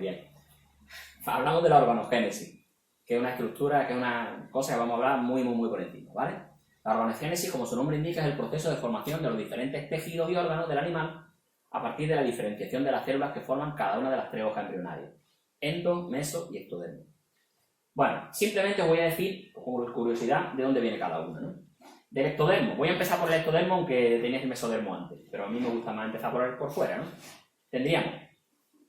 bien. Hablamos de la organogénesis, que es una estructura, que es una cosa que vamos a hablar muy por encima, ¿vale? La organogénesis, como su nombre indica, es el proceso de formación de los diferentes tejidos y órganos del animal a partir de la diferenciación de las células que forman cada una de las tres hojas embrionarias: endo, meso y ectodermo. Bueno, simplemente os voy a decir, como curiosidad, de dónde viene cada uno, ¿no? Del ectodermo. Voy a empezar por el ectodermo, aunque tenéis el mesodermo antes, pero a mí me gusta más empezar por fuera, ¿no? Tendríamos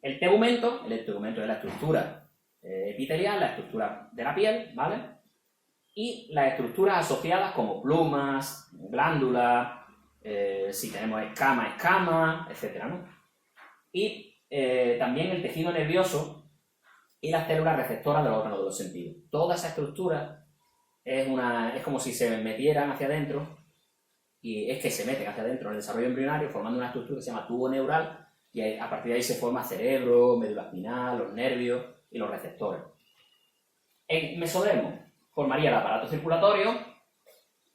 el tegumento es la estructura epitelial, la estructura de la piel, ¿vale? Y las estructuras asociadas como plumas, glándulas, si tenemos escama, etcétera, ¿no? Y también el tejido nervioso y las células receptoras de los órganos de los sentidos. Toda esa estructura es como si se metieran hacia adentro, y es que se meten hacia adentro en el desarrollo embrionario formando una estructura que se llama tubo neural, y a partir de ahí se forma cerebro, médula espinal, los nervios y los receptores. El mesodermo formaría el aparato circulatorio,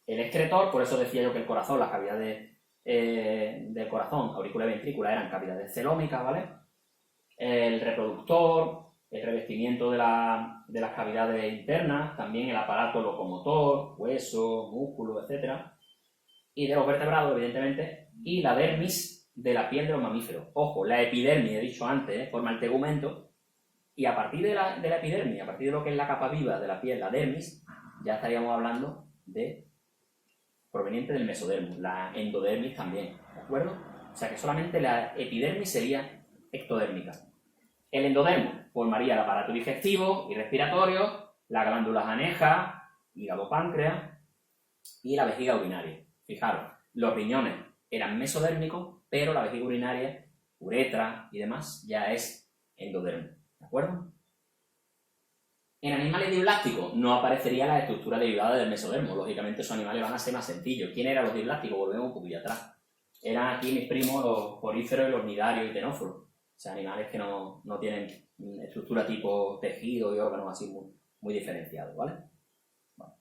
el excretor, por eso decía yo que el corazón, las cavidades del corazón, aurícula y ventrícula, eran cavidades celómicas, ¿vale? El reproductor, el revestimiento de las cavidades internas, también el aparato locomotor, hueso, músculo, etc. Y de los vertebrados, evidentemente, y la dermis de la piel de los mamíferos. Ojo, la epidermis, he dicho antes, forma el tegumento, y a partir de la epidermis, a partir de lo que es la capa viva de la piel, la dermis, ya estaríamos hablando de proveniente del mesodermo, la endodermis también, ¿de acuerdo? O sea que solamente la epidermis sería ectodérmica. El endodermo formaría el aparato digestivo y respiratorio, las glándulas anejas, hígado, páncreas y la vejiga urinaria. Fijaros, los riñones eran mesodérmicos, pero la vejiga urinaria, uretra y demás ya es endodermo, ¿de acuerdo? En animales diblásticos no aparecería la estructura derivada del mesodermo. Lógicamente esos animales van a ser más sencillos. ¿Quién eran los diblásticos? Volvemos un poquillo atrás. Eran aquí mis primos los poríferos y los nidarios y tenóforos. O sea, animales que no tienen estructura tipo tejido y órganos así muy diferenciados, ¿vale? Bueno.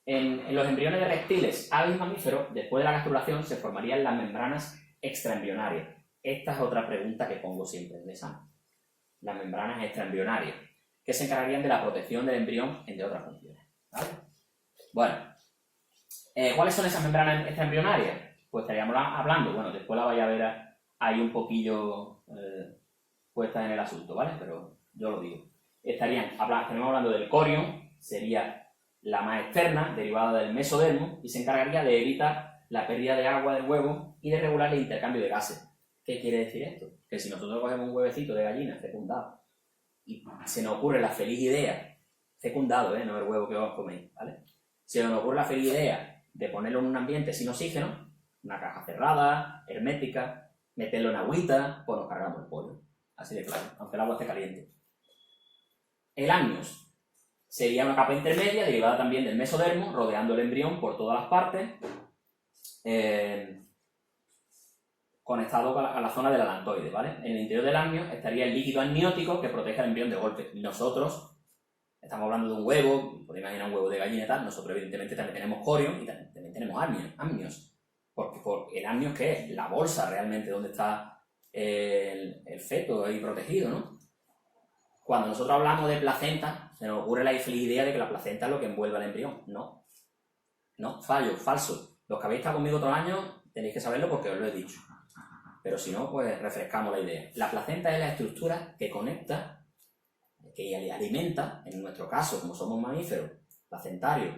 En los embriones de reptiles, aves y mamíferos, después de la gastrulación se formarían las membranas extraembrionarias. Esta es otra pregunta que pongo siempre en el examen. Las membranas extraembrionarias, que se encargarían de la protección del embrión, entre otras funciones, ¿vale? Bueno, ¿cuáles son esas membranas extraembrionarias? Pues estaríamos hablando, bueno, después la vais a ver ahí un poquillo puesta en el asunto, ¿vale? Pero yo lo digo. Estaremos hablando del corion, sería la más externa, derivada del mesodermo, y se encargaría de evitar la pérdida de agua del huevo y de regular el intercambio de gases. ¿Qué quiere decir esto? Que si nosotros cogemos un huevecito de gallina fecundado y se nos ocurre la feliz idea, fecundado, no el huevo que vamos a comer, ¿vale? Se nos ocurre la feliz idea de ponerlo en un ambiente sin oxígeno, una caja cerrada, hermética, meterlo en agüita, pues nos cargamos el pollo. Así de claro, aunque el agua esté caliente. El amnios sería una capa intermedia derivada también del mesodermo, rodeando el embrión por todas las partes, conectado a la zona del alantoide, ¿vale? En el interior del amnio estaría el líquido amniótico que protege al embrión de golpe. Nosotros estamos hablando de un huevo, podéis imaginar un huevo de gallina y tal, nosotros evidentemente también tenemos corion y también tenemos amnios. Porque el amnios, ¿qué es? La bolsa realmente donde está el feto ahí protegido, ¿no? Cuando nosotros hablamos de placenta, se nos ocurre la infeliz idea de que la placenta es lo que envuelve al embrión. No, falso. Los que habéis estado conmigo otros años tenéis que saberlo porque os lo he dicho. Pero si no, pues refrescamos la idea. La placenta es la estructura que conecta, que alimenta, en nuestro caso, como somos mamíferos placentarios,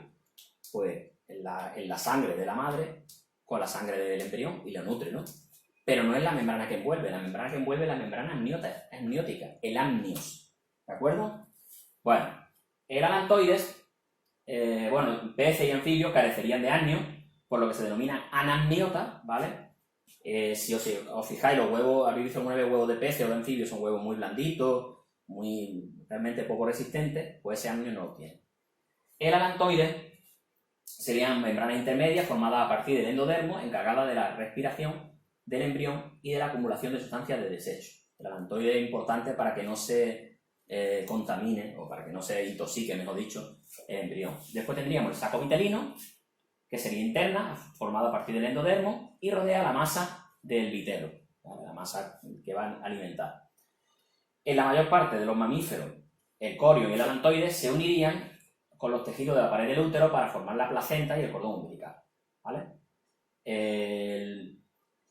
pues en la sangre de la madre con la sangre del embrión y lo nutre, ¿no? Pero no es la membrana que envuelve. La membrana que envuelve es la membrana amniótica, el amnios. ¿De acuerdo? Bueno, el alantoides, peces y anfibios carecerían de amnios, por lo que se denomina anamniota, ¿vale? Si os fijáis, los huevos, habéis visto alguna vez huevos de peces o de anfibios, son huevos muy blanditos, realmente poco resistentes, pues ese amnio no lo tiene. El alantoide serían membranas intermedias formadas a partir del endodermo, encargadas de la respiración del embrión y de la acumulación de sustancias de desecho. El alantoide es importante para que no se contamine, o para que no se intoxique, mejor dicho, el embrión. Después tendríamos el saco vitelino, que sería interna, formada a partir del endodermo, y rodea la masa del vitelo, ¿vale? La masa que va a alimentar. En la mayor parte de los mamíferos, el corion y el alantoide se unirían con los tejidos de la pared del útero para formar la placenta y el cordón umbilical, ¿vale?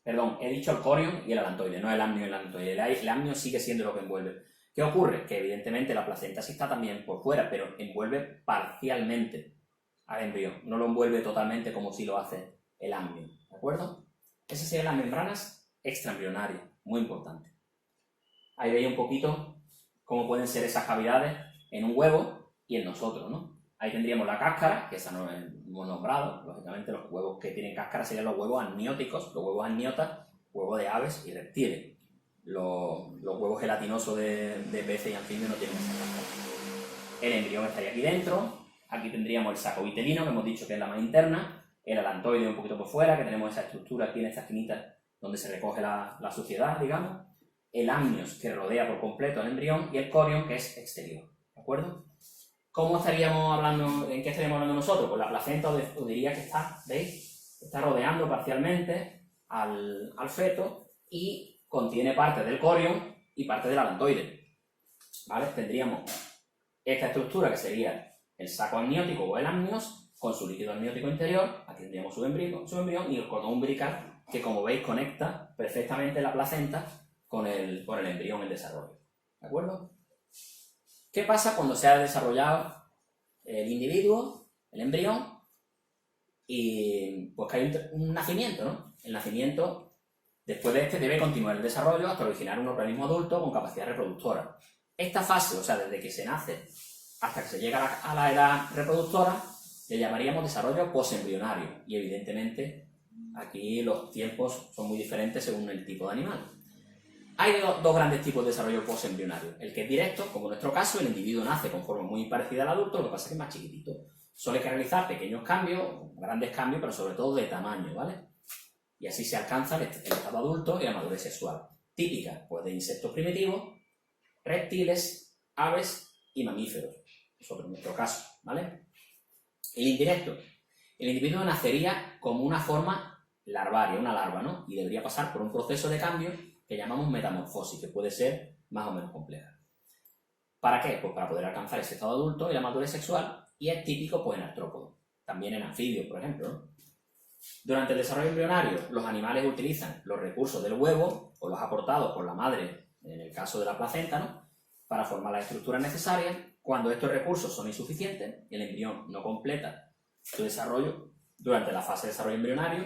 Perdón, he dicho el corion y el alantoide, no el amnio y el alantoide. El amnio sigue siendo lo que envuelve. ¿Qué ocurre? Que evidentemente la placenta sí está también por fuera, pero envuelve parcialmente al embrión. No lo envuelve totalmente como si lo hace el amnio, ¿de acuerdo? Esas serían las membranas extraembrionarias, muy importantes. Ahí veis un poquito cómo pueden ser esas cavidades en un huevo y en nosotros, ¿no? Ahí tendríamos la cáscara, que esa no hemos nombrado. Lógicamente los huevos que tienen cáscara serían los huevos amnióticos, los huevos amniotas, huevos de aves y reptiles. Los huevos gelatinosos de peces y anfibios no tienen esa cáscara. El embrión estaría aquí dentro. Aquí tendríamos el saco vitelino, que hemos dicho que es la más interna. El alantoide un poquito por fuera, que tenemos esa estructura aquí en esta esquinita donde se recoge la suciedad, digamos. El amnios, que rodea por completo al embrión, y el corion, que es exterior, ¿de acuerdo? ¿Cómo estaríamos hablando, en qué estaríamos hablando nosotros? Pues la placenta os diría que está, ¿veis? Está rodeando parcialmente al feto y contiene parte del corion y parte del alantoide, ¿vale? Tendríamos esta estructura que sería el saco amniótico o el amnios con su líquido amniótico interior. Aquí tendríamos su embrión y el cordón umbilical, que como veis conecta perfectamente la placenta con el embrión en desarrollo, ¿de acuerdo? ¿Qué pasa cuando se ha desarrollado el individuo, el embrión, y pues que hay un nacimiento, ¿no? El nacimiento, después de este, debe continuar el desarrollo hasta originar un organismo adulto con capacidad reproductora. Esta fase, o sea, desde que se nace hasta que se llega a la edad reproductora, le llamaríamos desarrollo posembrionario. Y evidentemente aquí los tiempos son muy diferentes según el tipo de animal. Hay dos grandes tipos de desarrollo posembrionario. El que es directo, como en nuestro caso, el individuo nace con forma muy parecida al adulto, lo que pasa es que es más chiquitito. Solo hay que realizar pequeños cambios, grandes cambios, pero sobre todo de tamaño, ¿vale? Y así se alcanza el estado adulto y la madurez sexual. Típica, pues, de insectos primitivos, reptiles, aves y mamíferos. Nosotros en nuestro caso, ¿vale? El indirecto. El individuo nacería como una forma larvaria, una larva, ¿no? Y debería pasar por un proceso de cambio que llamamos metamorfosis, que puede ser más o menos compleja. ¿Para qué? Pues para poder alcanzar ese estado adulto y la madurez sexual, y es típico pues en artrópodos, también en anfibios, por ejemplo, ¿no? Durante el desarrollo embrionario, los animales utilizan los recursos del huevo o los aportados por la madre, en el caso de la placenta, ¿no? Para formar las estructuras necesarias. Cuando estos recursos son insuficientes, el embrión no completa su desarrollo durante la fase de desarrollo embrionario,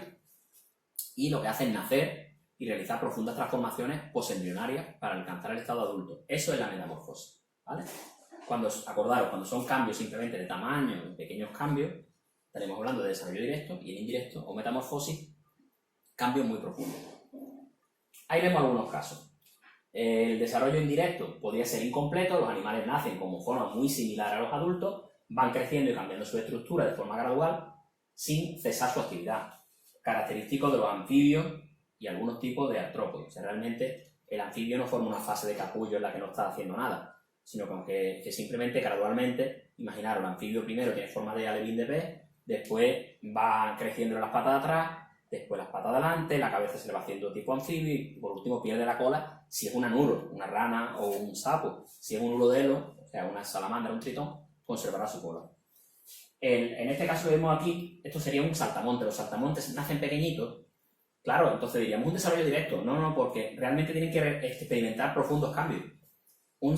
y lo que hace es nacer y realizar profundas transformaciones posembrionarias para alcanzar el estado adulto. Eso es la metamorfosis, ¿vale? Acordaros, cuando son cambios simplemente de tamaño, pequeños cambios, estaremos hablando de desarrollo directo, y el indirecto, o metamorfosis, cambios muy profundos. Ahí vemos algunos casos. El desarrollo indirecto podría ser incompleto, los animales nacen como forma muy similar a los adultos, van creciendo y cambiando su estructura de forma gradual, sin cesar su actividad, característico de los anfibios y algunos tipos de artrópodos. O sea, realmente el anfibio no forma una fase de capullo en la que no está haciendo nada, sino que simplemente gradualmente, imaginaros, el anfibio primero tiene forma de alevín de pez, después va creciendo las patas de atrás, después las patas de adelante, la cabeza se le va haciendo tipo anfibio y por último pierde la cola si es un anuro, una rana o un sapo. Si es un urodelo, o sea, una salamandra, un tritón, conservará su cola. En este caso que vemos aquí, esto sería un saltamonte. Los saltamontes nacen pequeñitos. Claro, entonces diríamos un desarrollo directo. No, porque realmente tienen que experimentar profundos cambios. Un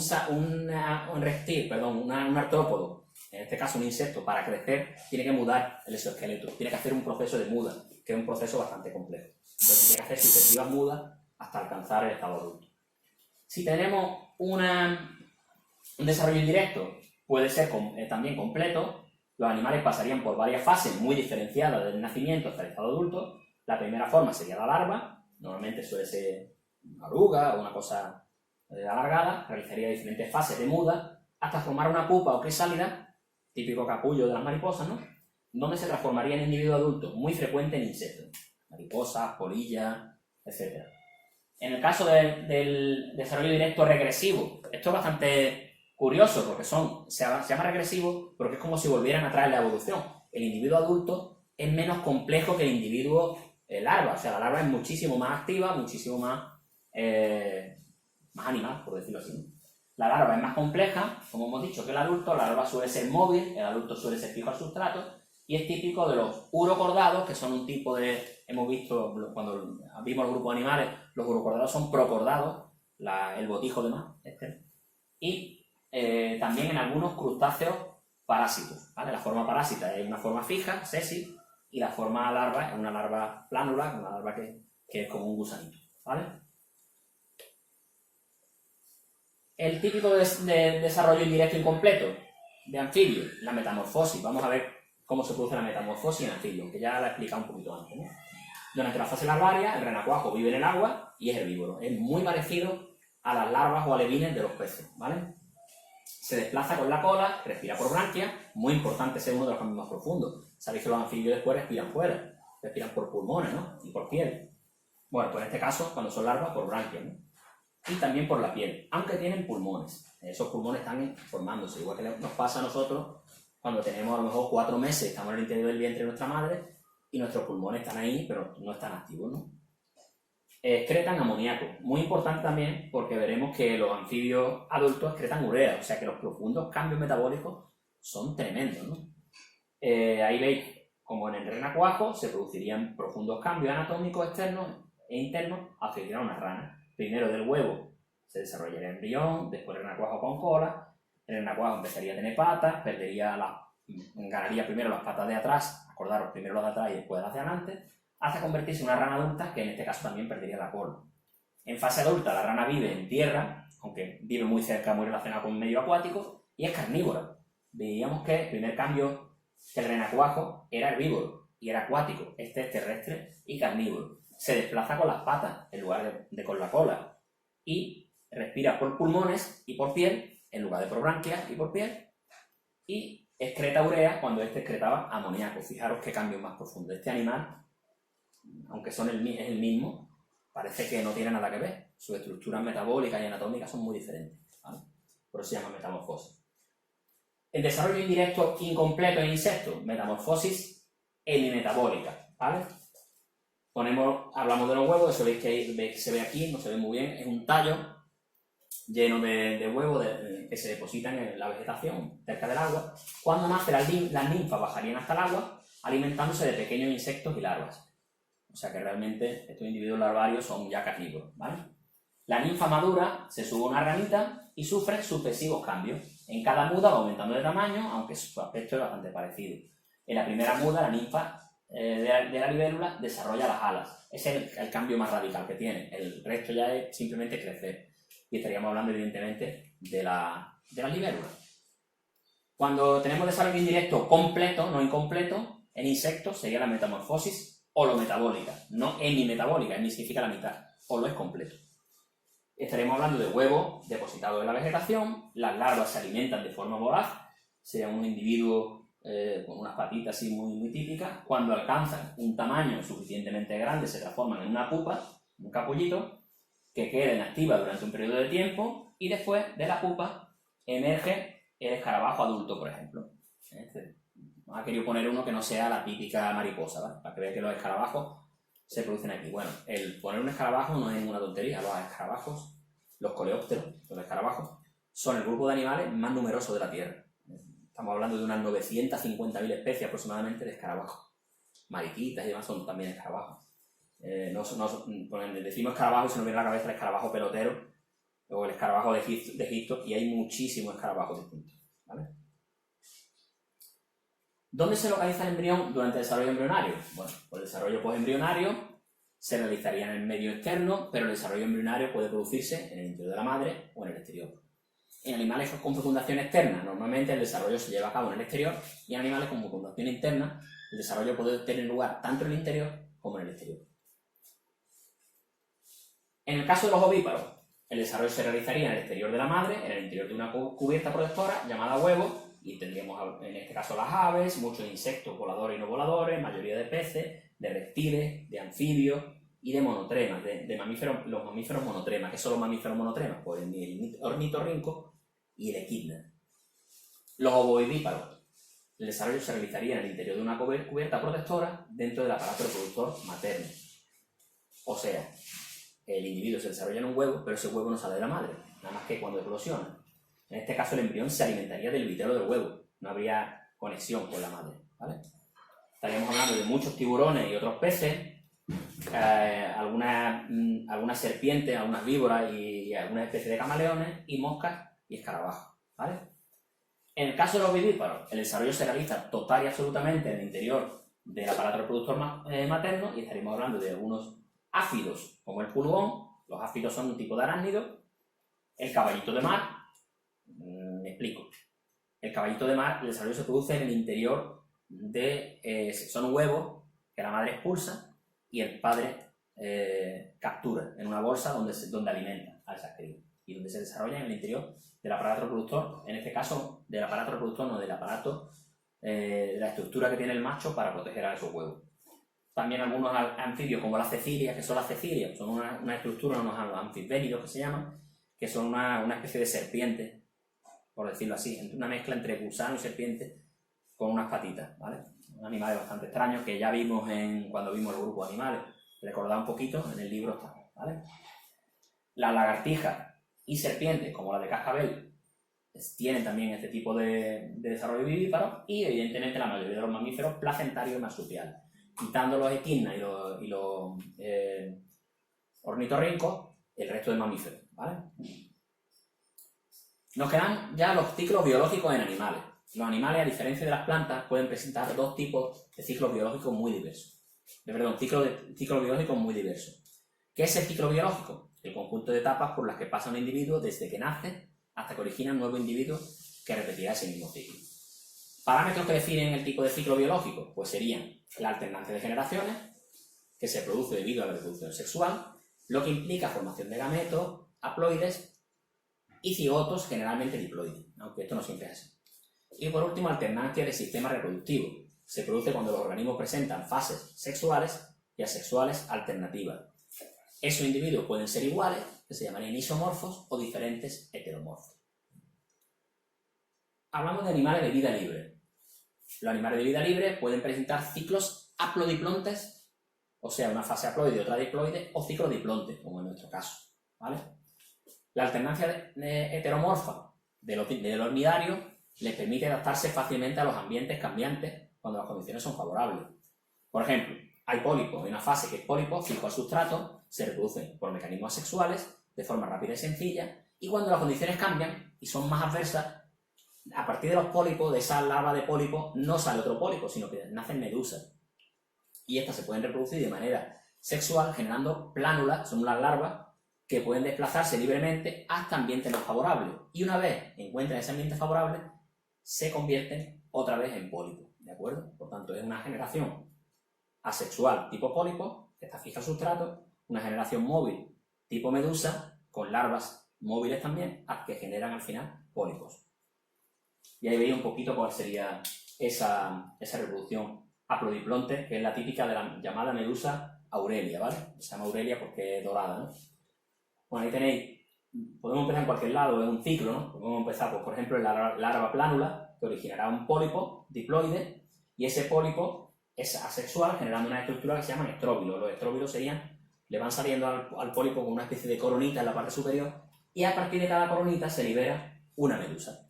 reptil, un artrópodo, en este caso un insecto, para crecer tiene que mudar el exoesqueleto, tiene que hacer un proceso de muda, que es un proceso bastante complejo. Entonces tiene que hacer sucesivas mudas hasta alcanzar el estado adulto. Si tenemos un desarrollo indirecto, puede ser también completo. Los animales pasarían por varias fases muy diferenciadas desde el nacimiento hasta el estado adulto. La primera forma sería la larva, normalmente suele ser una oruga o una cosa alargada, realizaría diferentes fases de muda hasta formar una pupa o crisálida, típico capullo de las mariposas, ¿no? Donde se transformaría en individuo adulto, muy frecuente en insectos, mariposas, polillas, etc. En el caso del desarrollo directo regresivo, esto es bastante curioso porque se llama regresivo porque es como si volvieran atrás en la evolución. El individuo adulto es menos complejo que el individuo larva, o sea, la larva es muchísimo más activa, muchísimo más animal, por decirlo así. La larva es más compleja, como hemos dicho, que el adulto. La larva suele ser móvil, el adulto suele ser fijo al sustrato, y es típico de los urocordados, que son un tipo de... Hemos visto, cuando vimos el grupo de animales, los urocordados son procordados, el botijo de mar, y también en algunos crustáceos parásitos, ¿vale? La forma parásita es una forma fija, sesi, y la forma larva es una larva plánula, una larva que es como un gusanito, ¿vale? El típico de desarrollo indirecto incompleto de anfibios, la metamorfosis. Vamos a ver cómo se produce la metamorfosis en anfibios, que ya la he explicado un poquito antes, ¿no? Durante la fase larvaria, el renacuajo vive en el agua y es herbívoro. Es muy parecido a las larvas o alevines de los peces, ¿vale? Se desplaza con la cola, respira por branquias, muy importante, ese es uno de los cambios más profundos. Sabéis que los anfibios después respiran fuera, respiran por pulmones, ¿no? Y por piel. Bueno, pues en este caso, cuando son larvas, por branquias, ¿no? Y también por la piel, aunque tienen pulmones. Esos pulmones están formándose, igual que nos pasa a nosotros cuando tenemos a lo mejor 4 meses, estamos en el interior del vientre de nuestra madre y nuestros pulmones están ahí, pero no están activos, ¿no? Excretan amoníaco, muy importante también porque veremos que los anfibios adultos excretan urea, o sea que los profundos cambios metabólicos son tremendos, ¿no? Ahí veis como en el renacuajo se producirían profundos cambios anatómicos externos e internos hacia una rana. Primero del huevo se desarrollaría el embrión, después el renacuajo con cola, el renacuajo empezaría a tener patas, ganaría primero las patas de atrás, acordaros, primero las de atrás y después las de adelante, hasta convertirse en una rana adulta que en este caso también perdería la cola. En fase adulta la rana vive en tierra, aunque vive muy cerca, muy relacionada con un medio acuático, y es carnívora. Veíamos que el primer cambio que el renacuajo era herbívoro y era acuático, este es terrestre y carnívoro. Se desplaza con las patas en lugar de con la cola y respira por pulmones y por piel en lugar de por branquias y por piel, y excreta urea cuando este excretaba amoníaco. Fijaros qué cambio más profundo. Este animal, aunque es el mismo, parece que no tiene nada que ver. Sus estructuras metabólicas y anatómicas son muy diferentes, ¿vale? Por eso se llama metamorfosis. El desarrollo indirecto incompleto en insectos, metamorfosis hemimetabólica, ¿vale? Hablamos de los huevos, eso veis que se ve aquí, no se ve muy bien, es un tallo lleno de huevos que se depositan en la vegetación, cerca del agua. Cuando nace las ninfas bajarían hasta el agua, alimentándose de pequeños insectos y larvas. O sea que realmente estos individuos larvarios son ya carnívoros, ¿vale? La ninfa madura se sube a una ranita y sufre sucesivos cambios. En cada muda va aumentando de tamaño, aunque su aspecto es bastante parecido. En la primera muda, la ninfa de la libélula desarrolla las alas. Ese es el cambio más radical que tiene. El resto ya es simplemente crecer. Y estaríamos hablando, evidentemente, de la libélula. Cuando tenemos desarrollo indirecto completo, no incompleto, en insectos sería la metamorfosis holometabólica. No hemimetabólica, hemi significa la mitad, holo es completo. Estaremos hablando de huevos depositados en la vegetación, las larvas se alimentan de forma voraz, serían un individuo con unas patitas así muy, muy típicas. Cuando alcanzan un tamaño suficientemente grande se transforman en una pupa, un capullito, que queda inactiva durante un periodo de tiempo y después de la pupa emerge el escarabajo adulto, por ejemplo. Ha querido poner uno que no sea la típica mariposa, ¿vale? Para que vean que los escarabajos se producen aquí. Bueno, el poner un escarabajo no es ninguna tontería. Los escarabajos, los coleópteros, los escarabajos, son el grupo de animales más numeroso de la Tierra. Estamos hablando de unas 950.000 especies aproximadamente de escarabajos. Mariquitas y demás son también escarabajos. Decimos escarabajo y se nos viene a la cabeza el escarabajo pelotero o el escarabajo de Egipto, y hay muchísimos escarabajos distintos, ¿vale? ¿Dónde se localiza el embrión durante el desarrollo embrionario? Bueno, pues el desarrollo postembrionario se realizaría en el medio externo, pero el desarrollo embrionario puede producirse en el interior de la madre o en el exterior. En animales con fecundación externa, normalmente el desarrollo se lleva a cabo en el exterior, y en animales con fecundación interna, el desarrollo puede tener lugar tanto en el interior como en el exterior. En el caso de los ovíparos, el desarrollo se realizaría en el exterior de la madre, en el interior de una cubierta protectora llamada huevo, y tendríamos en este caso las aves, muchos insectos voladores y no voladores, mayoría de peces, de reptiles, de anfibios y de monotremas, de mamíferos, los mamíferos monotremas. ¿Qué son los mamíferos monotremas? Pues el ornitorrinco y el equidna. Los ovovivíparos, el desarrollo se realizaría en el interior de una cubierta protectora dentro del aparato reproductor materno. O sea, el individuo se desarrolla en un huevo, pero ese huevo no sale de la madre, nada más que cuando eclosiona. En este caso el embrión se alimentaría del vitelo del huevo, no habría conexión con la madre, ¿vale? Estaríamos hablando de muchos tiburones y otros peces, algunas serpientes, algunas víboras y algunas especies de camaleones y moscas y escarabajos, ¿vale? En el caso de los vivíparos, el desarrollo se realiza total y absolutamente en el interior del aparato reproductor materno y estaríamos hablando de algunos áfidos, como el pulgón. Los áfidos son un tipo de arácnido. El caballito de mar, me explico. El caballito de mar, el desarrollo se produce en el interior de... son huevos que la madre expulsa y el padre captura en una bolsa donde alimenta a esas crías y donde se desarrolla en el interior del aparato reproductor, en este caso del aparato reproductor, no del aparato, de la estructura que tiene el macho para proteger a esos huevos. También algunos anfibios como las cecilias, que son las cecilias, son una estructura, unos anfibénidos que se llaman, que son una especie de serpiente, por decirlo así, una mezcla entre gusano y serpiente con unas patitas, ¿vale? Un animal bastante extraño que ya vimos cuando vimos el grupo de animales. Recordad un poquito, en el libro está, ¿vale? Las lagartijas y serpientes, como la de cascabel, tienen también este tipo de desarrollo vivíparo y, evidentemente, la mayoría de los mamíferos placentarios y marsupiales. Quitando los equinas y los ornitorrincos, el resto de mamíferos, ¿vale? Nos quedan ya los ciclos biológicos en animales. Los animales, a diferencia de las plantas, pueden presentar dos tipos de ciclos biológicos muy diversos. Ciclos biológicos muy diversos. ¿Qué es el ciclo biológico? El conjunto de etapas por las que pasa un individuo desde que nace hasta que origina un nuevo individuo que repetirá ese mismo ciclo. Parámetros que definen el tipo de ciclo biológico, pues serían la alternancia de generaciones, que se produce debido a la reproducción sexual, lo que implica formación de gametos, haploides y cigotos, generalmente diploides, aunque esto no siempre es así. Y por último, alternancia del sistema reproductivo. Se produce cuando los organismos presentan fases sexuales y asexuales alternativas. Esos individuos pueden ser iguales, que se llamarían isomorfos, o diferentes, heteromorfos. Hablamos de animales de vida libre. Los animales de vida libre pueden presentar ciclos haplodiplontes, o sea, una fase haploide y otra diploide, o ciclodiplonte, como en nuestro caso, ¿vale? La alternancia heteromorfa de los nidarios les permite adaptarse fácilmente a los ambientes cambiantes cuando las condiciones son favorables. Por ejemplo, hay pólipos en una fase que es pólipo, fijo al sustrato, se reproducen por mecanismos asexuales, de forma rápida y sencilla, y cuando las condiciones cambian y son más adversas, a partir de los pólipos, de esa larva de pólipo, no sale otro pólipo, sino que nacen medusas. Y estas se pueden reproducir de manera sexual, generando plánulas, son unas larvas que pueden desplazarse libremente hasta ambientes más favorables. Y una vez encuentran ese ambiente favorable, se convierten otra vez en pólipos, ¿de acuerdo? Por tanto, es una generación asexual tipo pólipo, que está fija al sustrato, una generación móvil tipo medusa, con larvas móviles también, que generan al final pólipos. Y ahí veis un poquito cuál sería esa reproducción haplodiplonte, que es la típica de la llamada medusa aurelia, ¿vale? Se llama aurelia porque es dorada, ¿no? Bueno, ahí tenéis, podemos empezar en cualquier lado, es un ciclo, ¿no? Podemos empezar, pues, por ejemplo, en la larva plánula, que originará un pólipo diploide, y ese pólipo es asexual, generando una estructura que se llaman estróbilos. Los estróbilos le van saliendo al pólipo con una especie de coronita en la parte superior, y a partir de cada coronita se libera una medusa.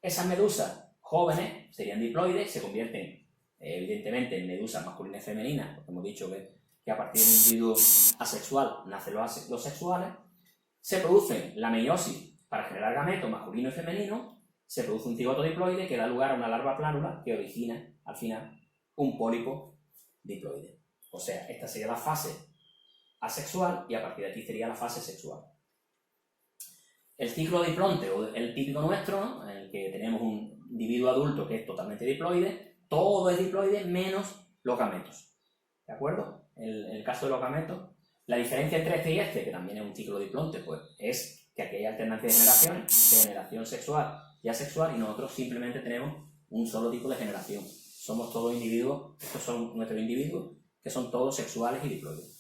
Esas medusas jóvenes serían diploides, se convierten evidentemente en medusas masculinas y femeninas, porque hemos dicho que a partir de un individuo asexual nacen los sexuales. Se produce la meiosis para generar gametos masculino y femenino, se produce un cigoto diploide que da lugar a una larva plánula que origina al final un pólipo diploide. O sea, esta sería la fase asexual y a partir de aquí sería la fase sexual. El ciclo diplonte, o el típico nuestro, ¿no? En el que tenemos un individuo adulto que es totalmente diploide, todo es diploide menos los gametos. ¿De acuerdo? En el caso de los gametos, la diferencia entre este y este, que también es un ciclo diplonte, pues es que aquí hay alternancia de generaciones, de generación sexual y asexual, y nosotros simplemente tenemos un solo tipo de generación. Somos todos individuos, estos son nuestros individuos, que son todos sexuales y diploides.